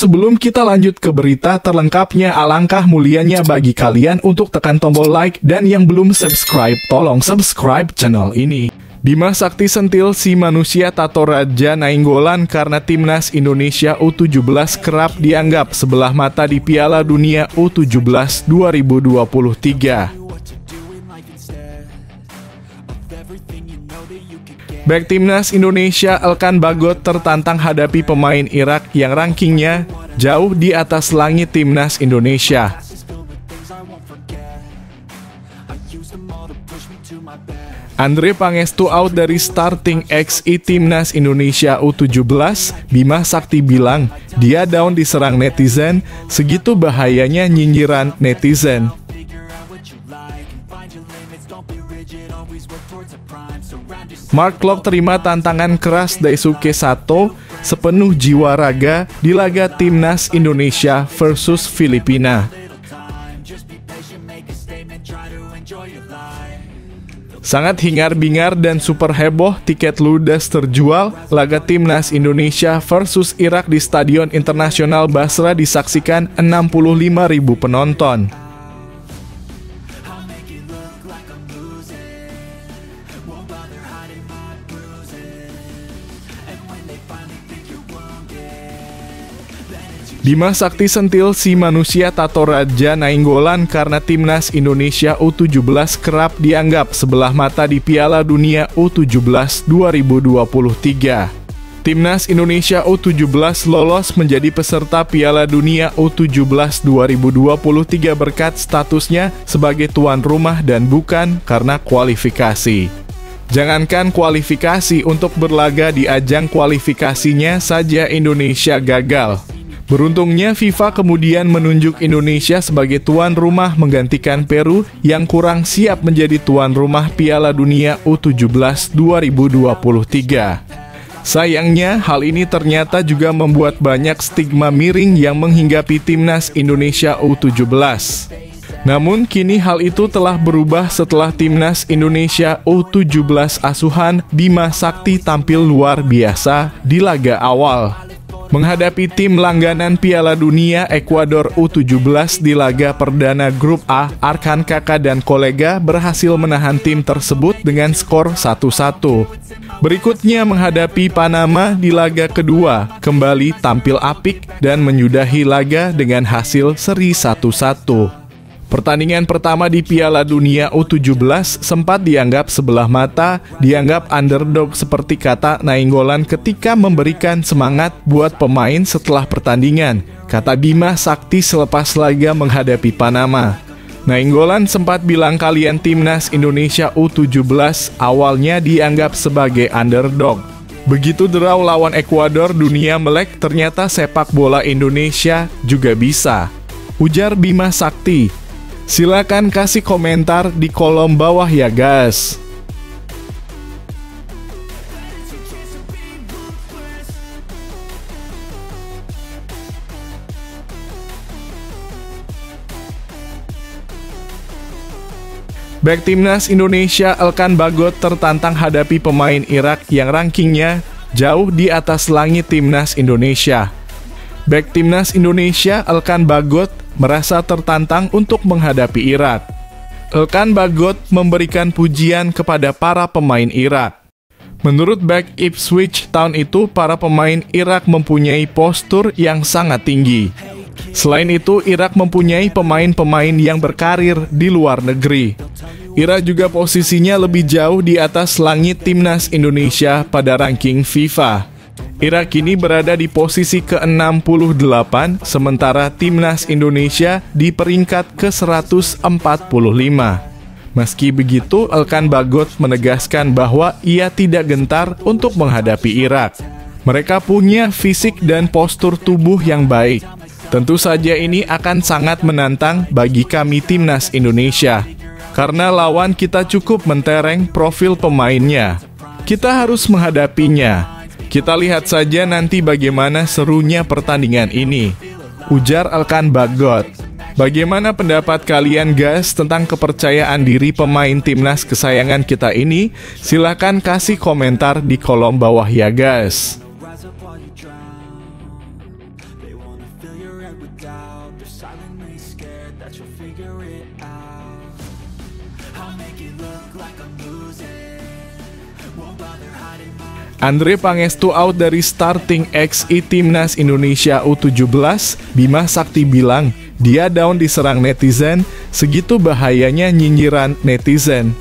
sebelum kita lanjut ke berita terlengkapnya, alangkah mulianya bagi kalian untuk tekan tombol like, dan yang belum subscribe, tolong subscribe channel ini. Bima Sakti sentil si manusia tato Raja Nainggolan karena timnas Indonesia U17 kerap dianggap sebelah mata di Piala Dunia U17 2023. Bek timnas Indonesia Elkan Bagot tertantang hadapi pemain Irak yang rankingnya jauh di atas langit timnas Indonesia. Andre Pangestu out dari starting XI timnas Indonesia U17. Bima Sakti bilang dia down diserang netizen, segitu bahayanya nyinyiran netizen. Mark Klok terima tantangan keras Daisuke Sato sepenuh jiwa raga di laga timnas Indonesia versus Filipina. Sangat hingar-bingar dan super heboh, tiket ludes terjual. Laga timnas Indonesia versus Irak di Stadion Internasional Basra disaksikan 65.000 penonton. Bima Sakti sentil si manusia tato Raja Nainggolan karena timnas Indonesia U17 kerap dianggap sebelah mata di Piala Dunia U17 2023. Timnas Indonesia U17 lolos menjadi peserta Piala Dunia U17 2023 berkat statusnya sebagai tuan rumah dan bukan karena kualifikasi. Jangankan kualifikasi, untuk berlaga di ajang kualifikasinya saja Indonesia gagal. Beruntungnya FIFA kemudian menunjuk Indonesia sebagai tuan rumah menggantikan Peru yang kurang siap menjadi tuan rumah Piala Dunia U17 2023. Sayangnya, hal ini ternyata juga membuat banyak stigma miring yang menghinggapi timnas Indonesia U17. Namun kini hal itu telah berubah setelah timnas Indonesia U17 asuhan Bima Sakti tampil luar biasa di laga awal. Menghadapi tim langganan Piala Dunia Ekuador U17 di laga perdana Grup A, Arkan Kakak dan kolega berhasil menahan tim tersebut dengan skor 1-1. Berikutnya menghadapi Panama di laga kedua, kembali tampil apik dan menyudahi laga dengan hasil seri 1-1. Pertandingan pertama di Piala Dunia U17 sempat dianggap sebelah mata, dianggap underdog seperti kata Nainggolan ketika memberikan semangat buat pemain setelah pertandingan, kata Bima Sakti selepas laga menghadapi Panama. Nainggolan sempat bilang kalian timnas Indonesia U17 awalnya dianggap sebagai underdog. Begitu draw lawan Ekuador, dunia melek, ternyata sepak bola Indonesia juga bisa, ujar Bima Sakti. Silakan kasih komentar di kolom bawah ya guys. Bek timnas Indonesia Elkan Bagot tertantang hadapi pemain Irak yang rankingnya jauh di atas langit timnas Indonesia. Bek timnas Indonesia Elkan Bagot merasa tertantang untuk menghadapi Irak. Elkan Bagot memberikan pujian kepada para pemain Irak. Menurut bek Ipswich Town itu, para pemain Irak mempunyai postur yang sangat tinggi. Selain itu, Irak mempunyai pemain-pemain yang berkarir di luar negeri. Irak juga posisinya lebih jauh di atas langit timnas Indonesia pada ranking FIFA. Irak kini berada di posisi ke-68, sementara timnas Indonesia di peringkat ke-145. Meski begitu, Elkan Bagot menegaskan bahwa ia tidak gentar untuk menghadapi Irak. Mereka punya fisik dan postur tubuh yang baik. Tentu saja ini akan sangat menantang bagi kami timnas Indonesia, karena lawan kita cukup mentereng profil pemainnya. Kita harus menghadapinya. Kita lihat saja nanti bagaimana serunya pertandingan ini, ujar Elkan Bagot. Bagaimana pendapat kalian guys tentang kepercayaan diri pemain timnas kesayangan kita ini? Silahkan kasih komentar di kolom bawah ya guys. Andre Pangestu out dari starting XI Timnas Indonesia U17, Bima Sakti bilang, dia down diserang netizen, segitu bahayanya nyinyiran netizen.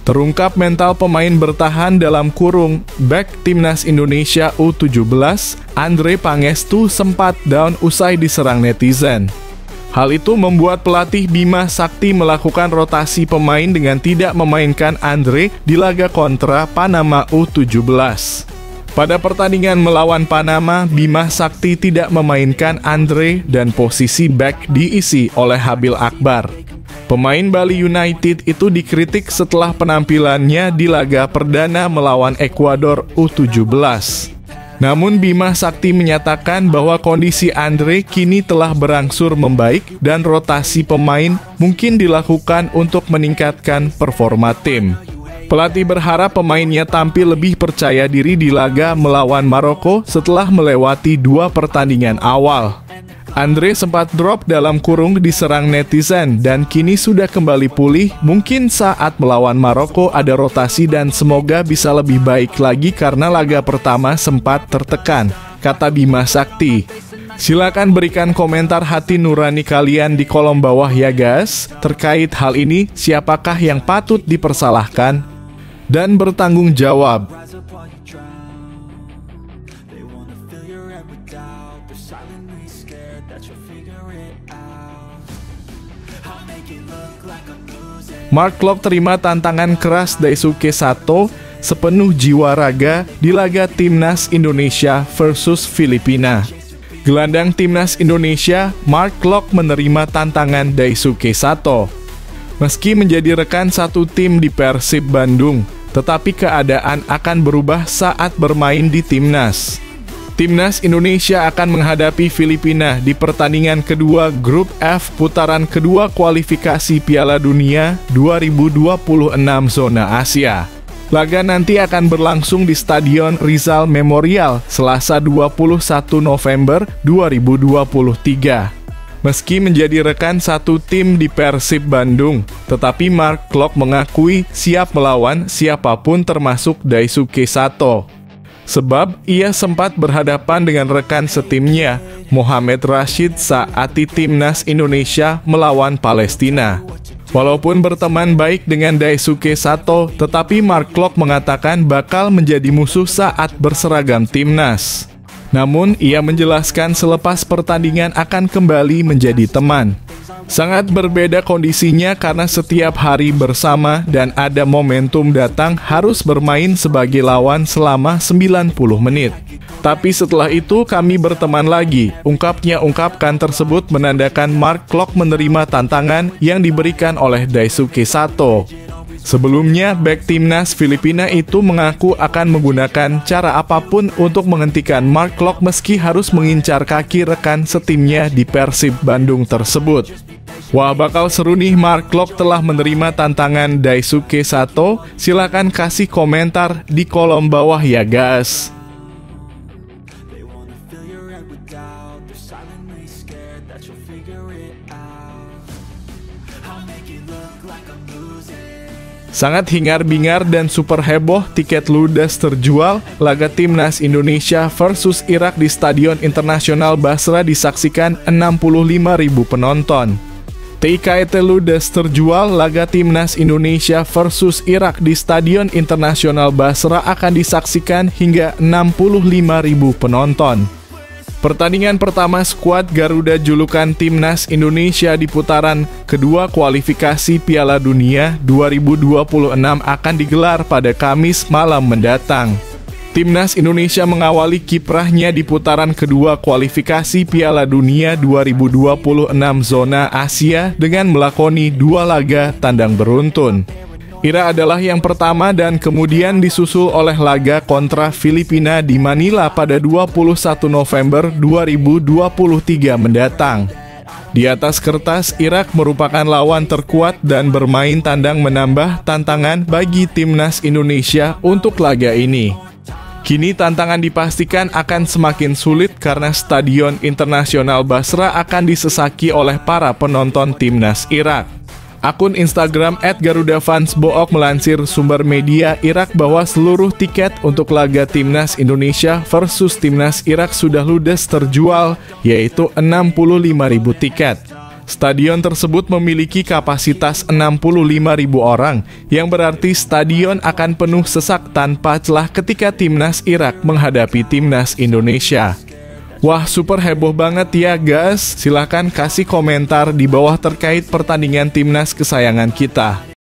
Terungkap mental pemain bertahan dalam kurung back Timnas Indonesia U17, Andre Pangestu sempat down usai diserang netizen. Hal itu membuat pelatih Bima Sakti melakukan rotasi pemain dengan tidak memainkan Andre di laga kontra Panama U17. Pada pertandingan melawan Panama, Bima Sakti tidak memainkan Andre dan posisi back diisi oleh Habil Akbar. Pemain Bali United itu dikritik setelah penampilannya di laga perdana melawan Ekuador U17. Namun Bima Sakti menyatakan bahwa kondisi Andre kini telah berangsur membaik dan rotasi pemain mungkin dilakukan untuk meningkatkan performa tim. Pelatih berharap pemainnya tampil lebih percaya diri di laga melawan Maroko setelah melewati 2 pertandingan awal. Andre sempat drop dalam kurung diserang netizen dan kini sudah kembali pulih. Mungkin saat melawan Maroko ada rotasi dan semoga bisa lebih baik lagi karena laga pertama sempat tertekan, kata Bima Sakti. Silakan berikan komentar hati nurani kalian di kolom bawah ya guys. Terkait hal ini, siapakah yang patut dipersalahkan dan bertanggung jawab? Mark Klok terima tantangan keras Daisuke Sato sepenuh jiwa raga di laga Timnas Indonesia versus Filipina. Gelandang Timnas Indonesia, Mark Klok menerima tantangan Daisuke Sato. Meski menjadi rekan satu tim di Persib Bandung, tetapi keadaan akan berubah saat bermain di Timnas. Timnas Indonesia akan menghadapi Filipina di pertandingan kedua Grup F putaran kedua kualifikasi Piala Dunia 2026 zona Asia. Laga nanti akan berlangsung di Stadion Rizal Memorial Selasa 21 November 2023. Meski menjadi rekan satu tim di Persib Bandung, tetapi Mark Klok mengakui siap melawan siapapun termasuk Daisuke Sato. Sebab ia sempat berhadapan dengan rekan setimnya, Mohamed Rashid saat di Timnas Indonesia melawan Palestina. Walaupun berteman baik dengan Daisuke Sato, tetapi Mark Klok mengatakan bakal menjadi musuh saat berseragam Timnas. Namun, ia menjelaskan selepas pertandingan akan kembali menjadi teman. Sangat berbeda kondisinya karena setiap hari bersama dan ada momentum datang harus bermain sebagai lawan selama 90 menit. Tapi setelah itu kami berteman lagi, ungkapkan tersebut menandakan Mark Klok menerima tantangan yang diberikan oleh Daisuke Sato. Sebelumnya, bek Timnas Filipina itu mengaku akan menggunakan cara apapun untuk menghentikan Mark Klok meski harus mengincar kaki rekan setimnya di Persib Bandung tersebut. Wah, bakal seru nih. Mark Klok telah menerima tantangan Daisuke Sato. Silakan kasih komentar di kolom bawah ya guys. Sangat hingar-bingar dan super heboh, tiket ludes terjual. Laga Timnas Indonesia versus Irak di Stadion Internasional Basra disaksikan 65.000 penonton. TIKT ludes terjual, laga Timnas Indonesia versus Irak di Stadion Internasional Basra akan disaksikan hingga 65.000 penonton. Pertandingan pertama skuad Garuda julukan Timnas Indonesia di putaran kedua kualifikasi Piala Dunia 2026 akan digelar pada Kamis malam mendatang. Timnas Indonesia mengawali kiprahnya di putaran kedua kualifikasi Piala Dunia 2026 zona Asia dengan melakoni 2 laga tandang beruntun. Irak adalah yang pertama dan kemudian disusul oleh laga kontra Filipina di Manila pada 21 November 2023 mendatang. Di atas kertas, Irak merupakan lawan terkuat dan bermain tandang menambah tantangan bagi Timnas Indonesia untuk laga ini. Kini tantangan dipastikan akan semakin sulit karena Stadion Internasional Basra akan disesaki oleh para penonton Timnas Irak. Akun Instagram @GarudaFansBook melansir sumber media Irak bahwa seluruh tiket untuk laga Timnas Indonesia versus Timnas Irak sudah ludes terjual, yaitu 65.000 tiket. Stadion tersebut memiliki kapasitas 65.000 orang, yang berarti stadion akan penuh sesak tanpa celah ketika Timnas Irak menghadapi Timnas Indonesia. Wah, super heboh banget ya guys. Silahkan kasih komentar di bawah terkait pertandingan timnas kesayangan kita.